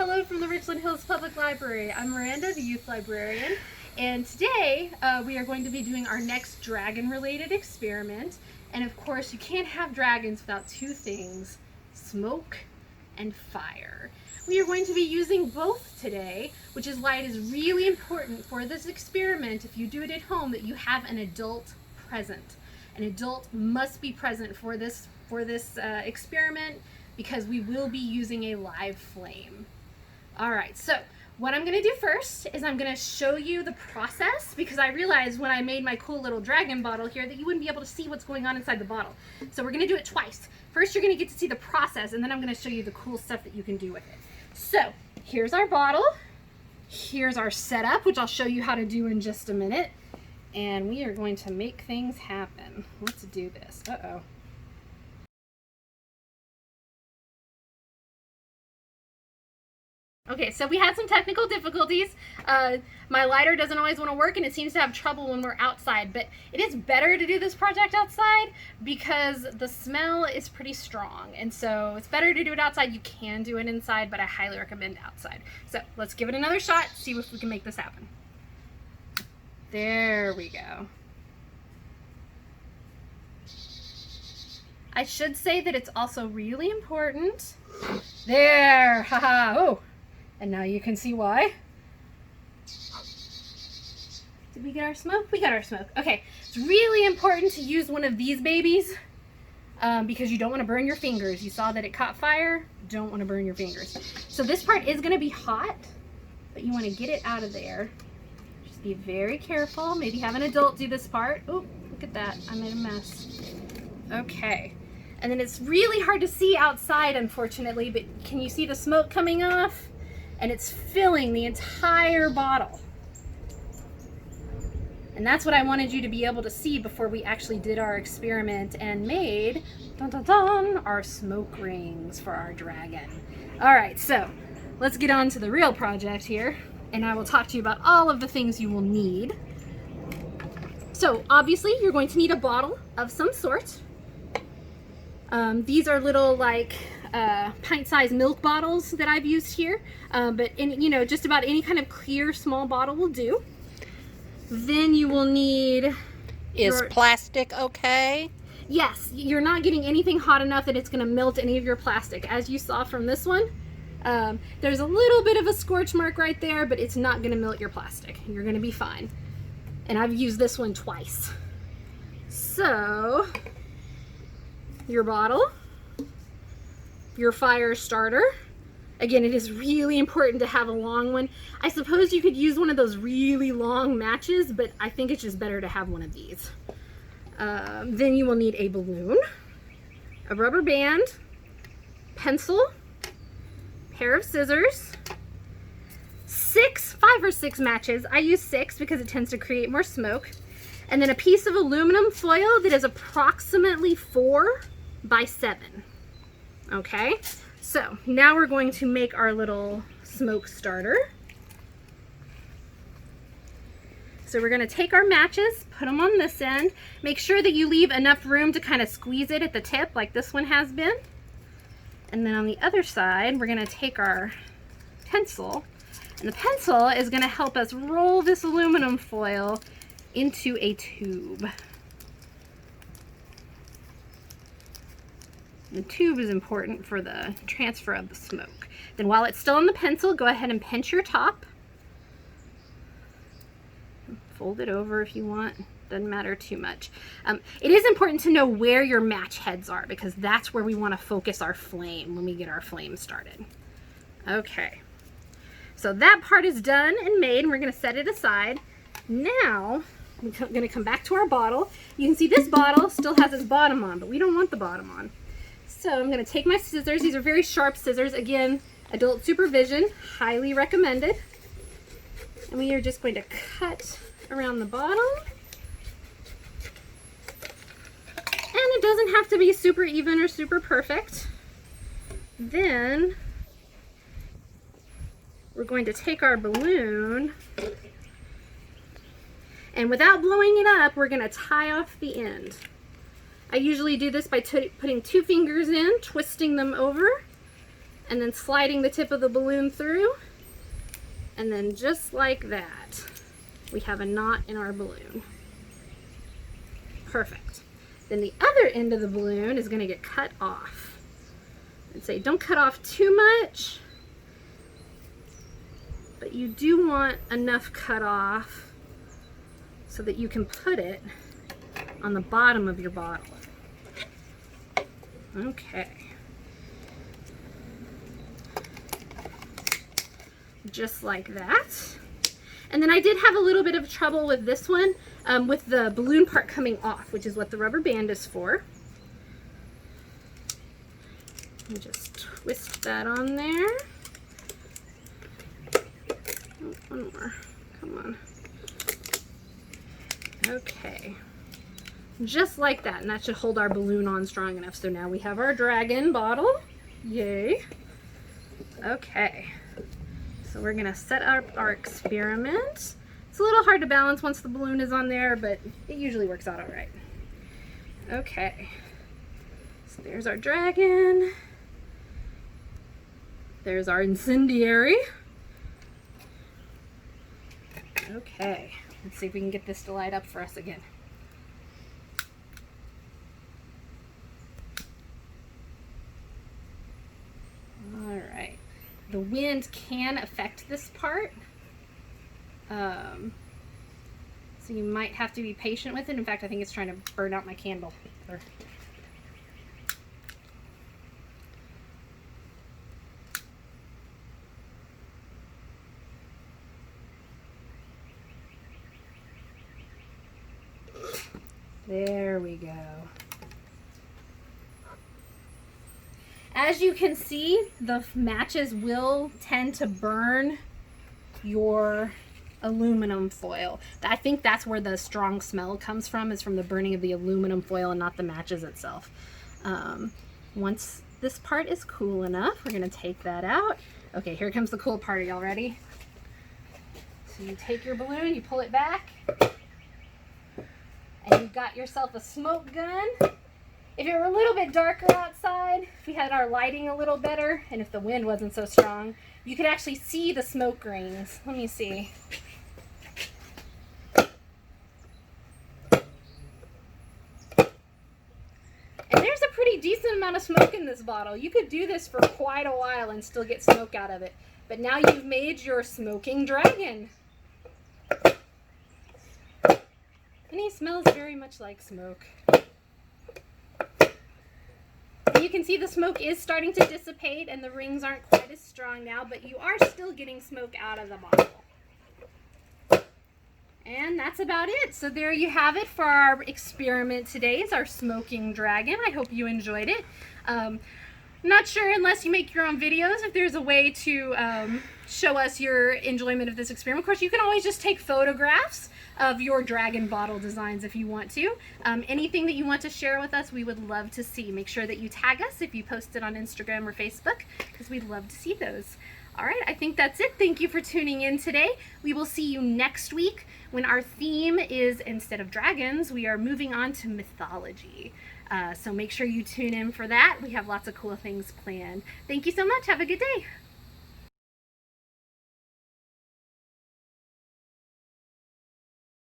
Hello from the Richland Hills Public Library. I'm Miranda, the youth librarian, and today we are going to be doing our next dragon-related experiment. And of course, you can't have dragons without two things: smoke and fire. We are going to be using both today, which is why it is really important for this experiment, if you do it at home, that you have an adult present. An adult must be present for this experiment, because we will be using a live flame. All right, so what I'm gonna do first is I'm gonna show you the process, because I realized when I made my cool little dragon bottle here that you wouldn't be able to see what's going on inside the bottle. So we're gonna do it twice. First, you're gonna get to see the process, and then I'm gonna show you the cool stuff that you can do with it. So here's our bottle. Here's our setup, which I'll show you how to do in just a minute. And we are going to make things happen. Let's do this. Uh-oh. Okay, so we had some technical difficulties. My lighter doesn't always want to work, and it seems to have trouble when we're outside, but it is better to do this project outside because the smell is pretty strong, and so it's better to do it outside. You can do it inside, but I highly recommend outside. So let's give it another shot, see if we can make this happen. There we go. I should say that it's also really important. There, haha, oh. And now you can see why. Did we get our smoke? We got our smoke. Okay, it's really important to use one of these babies because you don't want to burn your fingers. You saw that it caught fire. Don't want to burn your fingers. So this part is going to be hot, but you want to get it out of there. Just be very careful. Maybe have an adult do this part. Oh, look at that. I made a mess. Okay. And then it's really hard to see outside, unfortunately, but can you see the smoke coming off? And it's filling the entire bottle. And that's what I wanted you to be able to see before we actually did our experiment and made, dun dun dun, our smoke rings for our dragon. All right, so let's get on to the real project here, and I will talk to you about all of the things you will need. So obviously you're going to need a bottle of some sort. These are little like pint-sized milk bottles that I've used here, but just about any kind of clear small bottle will do. Then you will need Is plastic okay? Yes, you're not getting anything hot enough that it's going to melt any of your plastic. As you saw from this one, there's a little bit of a scorch mark right there, but it's not going to melt your plastic. You're going to be fine. And I've used this one twice. So your bottle, your fire starter. Again, it is really important to have a long one. I suppose you could use one of those really long matches, but I think it's just better to have one of these. Then you will need a balloon, a rubber band, pencil, pair of scissors, 5 or 6 matches. I use 6 because it tends to create more smoke. And then a piece of aluminum foil that is approximately 4 by 7. Okay, so now we're going to make our little smoke starter. So we're going to take our matches, put them on this end. Make sure that you leave enough room to kind of squeeze it at the tip like this one has been. And then on the other side, we're going to take our pencil. And the pencil is going to help us roll this aluminum foil into a tube. The tube is important for the transfer of the smoke. Then while it's still on the pencil, go ahead and pinch your top. Fold it over if you want. Doesn't matter too much. It is important to know where your match heads are, because that's where we want to focus our flame when we get our flame started. Okay. So that part is done and made, and we're going to set it aside. Now, we're going to come back to our bottle. You can see this bottle still has its bottom on, but we don't want the bottom on. So I'm going to take my scissors. These are very sharp scissors. Again, adult supervision, highly recommended. And we are just going to cut around the bottom. And it doesn't have to be super even or super perfect. Then we're going to take our balloon, and without blowing it up, we're going to tie off the end. I usually do this by putting 2 fingers in, twisting them over, and then sliding the tip of the balloon through, and then just like that, we have a knot in our balloon. Perfect. Then the other end of the balloon is going to get cut off. And say, don't cut off too much, but you do want enough cut off so that you can put it on the bottom of your bottle. Okay. Just like that. And then I did have a little bit of trouble with this one, with the balloon part coming off, which is what the rubber band is for. And just twist that on there. Oh, one more. Come on. Okay. Just like that, and that should hold our balloon on strong enough. So now we have our dragon bottle. Yay. Okay. So we're gonna set up our experiment. It's a little hard to balance once the balloon is on there, but it usually works out all right. Okay. So there's our dragon. There's our incendiary. Okay. Let's see if we can get this to light up for us again. All right. The wind can affect this part, so you might have to be patient with it. In fact, I think it's trying to burn out my candle. There we go. As you can see, the matches will tend to burn your aluminum foil. I think that's where the strong smell comes from, is from the burning of the aluminum foil and not the matches itself. Once this part is cool enough, we're going to take that out. Okay, here comes the cool part. Are y'all ready? So you take your balloon, you pull it back, and you've got yourself a smoke gun. If it were a little bit darker outside, if we had our lighting a little better, and if the wind wasn't so strong, you could actually see the smoke rings. Let me see. And there's a pretty decent amount of smoke in this bottle. You could do this for quite a while and still get smoke out of it. But now you've made your smoking dragon. And he smells very much like smoke. You can see the smoke is starting to dissipate and the rings aren't quite as strong now, but you are still getting smoke out of the bottle. And that's about it. So there you have it for our experiment today. It's our smoking dragon. I hope you enjoyed it. Not sure, unless you make your own videos, if there's a way to show us your enjoyment of this experiment. Of course, you can always just take photographs of your dragon bottle designs if you want to. Anything that you want to share with us, we would love to see. Make sure that you tag us if you post it on Instagram or Facebook, because we'd love to see those. All right, I think that's it. Thank you for tuning in today. We will see you next week when our theme is, instead of dragons, we are moving on to mythology. So make sure you tune in for that. We have lots of cool things planned. Thank you so much. Have a good day.